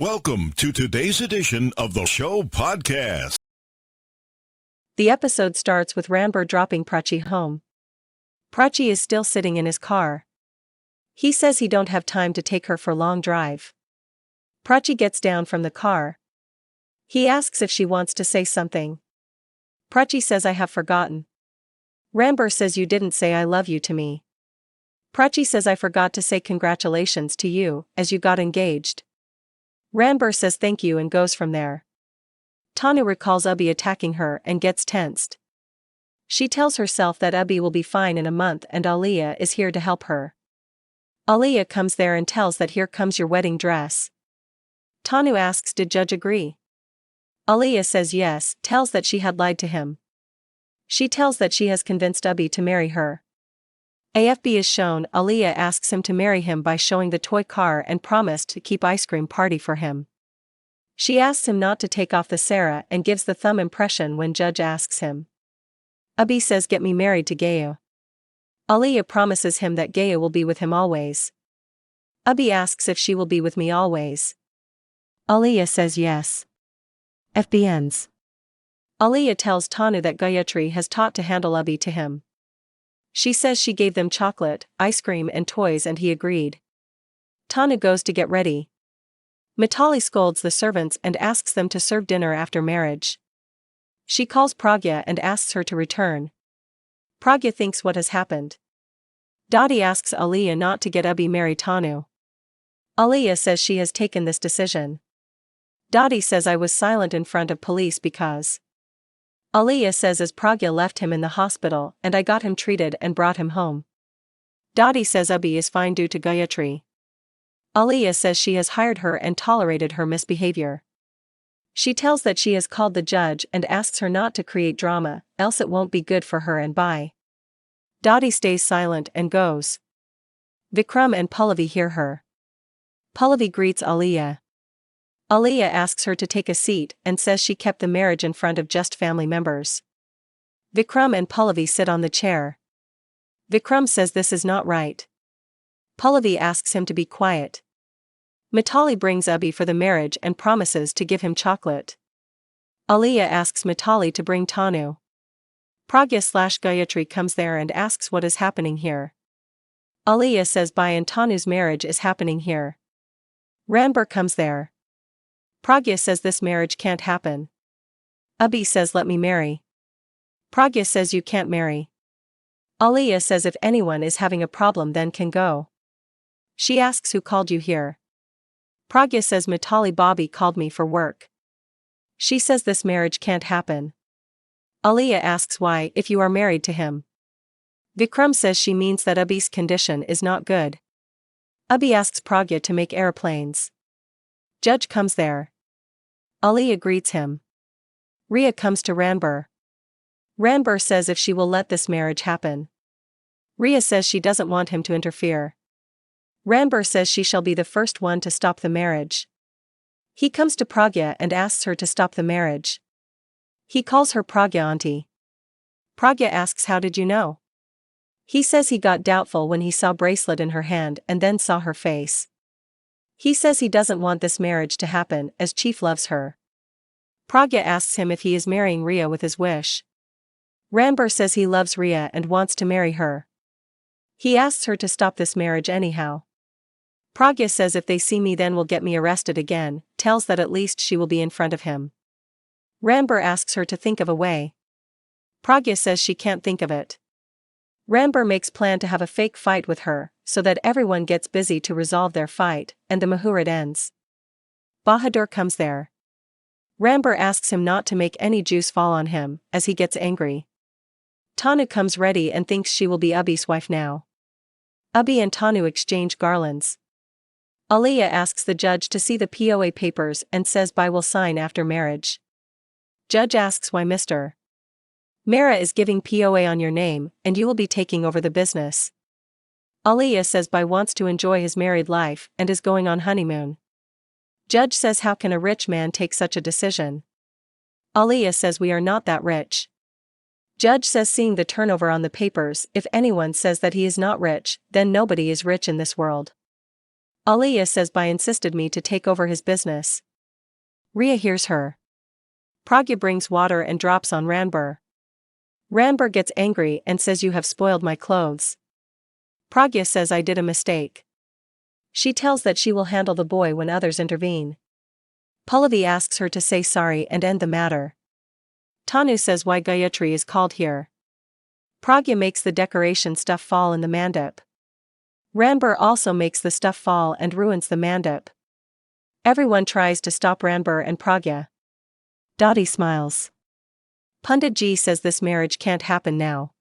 Welcome to today's edition of the show podcast. The episode starts with Ranbir dropping Prachi home. Prachi is still sitting in his car. He says he don't have time to take her for a long drive. Prachi gets down from the car. He asks if she wants to say something. Prachi says I have forgotten. Ranbir says you didn't say I love you to me. Prachi says I forgot to say congratulations to you, as you got engaged. Ranbir says thank you and goes from there. Tanu recalls Abhi attacking her and gets tensed. She tells herself that Abhi will be fine in a month and Aaliya is here to help her. Aaliya comes there and tells that here comes your wedding dress. Tanu asks did Judge agree? Aaliya says yes, tells that she had lied to him. She tells that she has convinced Abhi to marry her. AFB is shown. Aaliya asks him to marry him by showing the toy car and promised to keep ice cream party for him. She asks him not to take off the Sarah and gives the thumb impression when Judge asks him. Abhi says get me married to Gayu. Aaliya promises him that Gayu will be with him always. Abhi asks if she will be with me always. Aaliya says yes. FB ends. Aaliya tells Tanu that Gayatri has taught to handle Abhi to him. She says she gave them chocolate, ice cream and toys and he agreed. Tanu goes to get ready. Mitali scolds the servants and asks them to serve dinner after marriage. She calls Pragya and asks her to return. Pragya thinks what has happened. Dadi asks Aaliya not to get Abhi marry Tanu. Aaliya says she has taken this decision. Dadi says I was silent in front of police because. Aaliya says as Pragya left him in the hospital and I got him treated and brought him home. Dadi says Abhi is fine due to Gayatri. Aaliya says she has hired her and tolerated her misbehavior. She tells that she has called the judge and asks her not to create drama, else it won't be good for her and bye. Dadi stays silent and goes. Vikram and Pallavi hear her. Pallavi greets Aaliya. Aaliya asks her to take a seat and says she kept the marriage in front of just family members. Vikram and Pallavi sit on the chair. Vikram says this is not right. Pallavi asks him to be quiet. Mitali brings Abhi for the marriage and promises to give him chocolate. Aaliya asks Mitali to bring Tanu. Pragya/Gayatri comes there and asks what is happening here. Aaliya says Bai and Tanu's marriage is happening here. Ranbir comes there. Pragya says this marriage can't happen. Abhi says let me marry. Pragya says you can't marry. Aaliya says if anyone is having a problem then can go. She asks who called you here. Pragya says Mitali Bobby called me for work. She says this marriage can't happen. Aaliya asks why if you are married to him. Vikram says she means that Abhi's condition is not good. Abhi asks Pragya to make airplanes. Judge comes there. Aaliya greets him. Rhea comes to Ranbir. Ranbir says if she will let this marriage happen. Rhea says she doesn't want him to interfere. Ranbir says she shall be the first one to stop the marriage. He comes to Pragya and asks her to stop the marriage. He calls her Pragya auntie. Pragya asks how did you know? He says he got doubtful when he saw bracelet in her hand and then saw her face. He says he doesn't want this marriage to happen as Chief loves her. Pragya asks him if he is marrying Rhea with his wish. Ranbir says he loves Rhea and wants to marry her. He asks her to stop this marriage anyhow. Pragya says if they see me then will get me arrested again, tells that at least she will be in front of him. Ranbir asks her to think of a way. Pragya says she can't think of it. Ranbir makes plan to have a fake fight with her, so that everyone gets busy to resolve their fight, and the Muhurat ends. Bahadur comes there. Ranbir asks him not to make any juice fall on him, as he gets angry. Tanu comes ready and thinks she will be Abhi's wife now. Abhi and Tanu exchange garlands. Aaliya asks the judge to see the POA papers and says Bai will sign after marriage. Judge asks why Mr. Mera is giving POA on your name, and you will be taking over the business. Aaliya says Bai wants to enjoy his married life and is going on honeymoon. Judge says how can a rich man take such a decision? Aaliya says we are not that rich. Judge says seeing the turnover on the papers, if anyone says that he is not rich, then nobody is rich in this world. Aaliya says Bhai insisted me to take over his business. Rhea hears her. Pragya brings water and drops on Ranbir. Ranbir gets angry and says you have spoiled my clothes. Pragya says I did a mistake. She tells that she will handle the boy when others intervene. Pallavi asks her to say sorry and end the matter. Tanu says why Gayatri is called here. Pragya makes the decoration stuff fall in the mandap. Ranbir also makes the stuff fall and ruins the mandap. Everyone tries to stop Ranbir and Pragya. Dottie smiles. Pundit Ji says this marriage can't happen now.